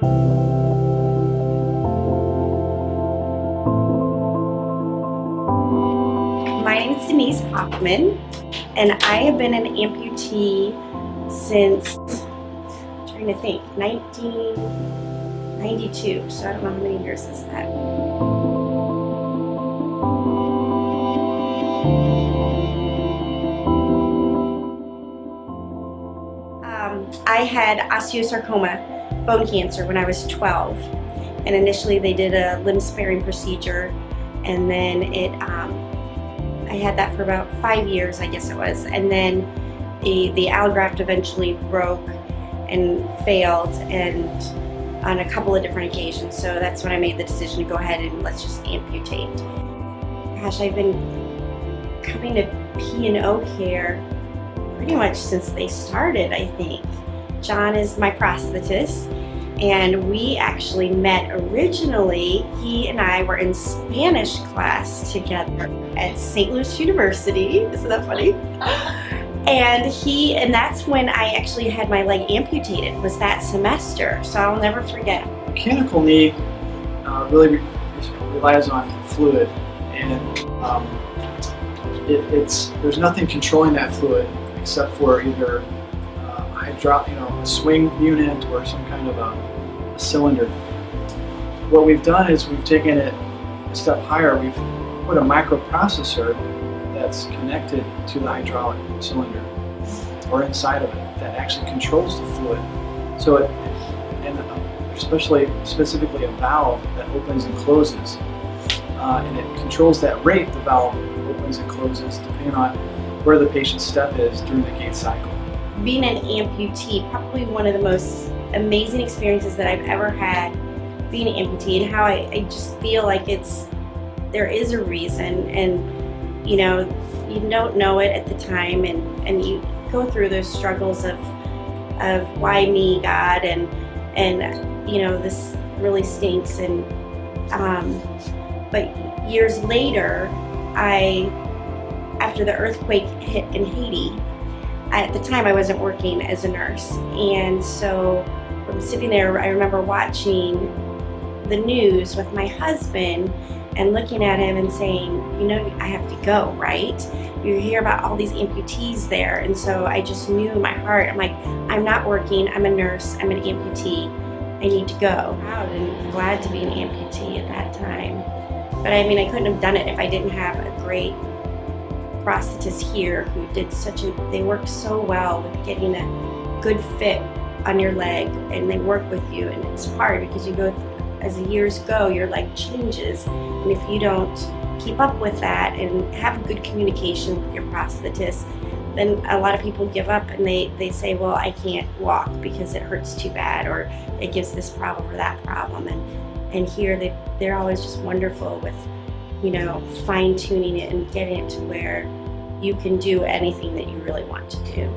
My name is Denise Hoffman, and I have been an amputee since, I'm trying to think, 1992, so I don't know how many years is that. I had osteosarcoma, bone cancer, when I was 12, and initially they did a limb sparing procedure, and then I had that for about 5 years, I guess it was, and then the allograft eventually broke and failed, and on a couple of different occasions, so that's when I made the decision to go ahead and let's just amputate. Gosh, I've been coming to P&O care pretty much since they started, I think. John is my prosthetist, and we actually met originally. He and I were in Spanish class together at St. Louis University. Isn't that funny? And that's when I actually had my leg amputated, was that semester, so I'll never forget. Mechanical knee really relies on fluid, and there's nothing controlling that fluid except for either a swing unit or some kind of a cylinder. What we've done is we've taken it a step higher. We've put a microprocessor that's connected to the hydraulic cylinder or inside of it that actually controls the fluid. So specifically a valve that opens and closes, and it controls that rate the valve opens and closes depending on where the patient's step is during the gait cycle. Being an amputee, probably one of the most amazing experiences that I've ever had, being an amputee, and how I just feel like there is a reason, and you don't know it at the time, and you go through those struggles of why me, God, and this really stinks, and but years later, after the earthquake hit in Haiti, at the time I wasn't working as a nurse, and so I'm sitting there, I remember watching the news with my husband and looking at him and saying, I have to go, right? You hear about all these amputees there, and so I just knew in my heart, I'm like, I'm not working, I'm a nurse, I'm an amputee, I need to go. Proud and glad to be an amputee at that time. But I couldn't have done it if I didn't have a great prosthetist here who did they work so well with getting a good fit on your leg, and they work with you, and it's hard because as the years go, your leg changes, and if you don't keep up with that and have good communication with your prosthetist, then a lot of people give up and they say, well, I can't walk because it hurts too bad, or it gives this problem or that problem, and here they're always just wonderful with fine-tuning it and getting it to where you can do anything that you really want to do.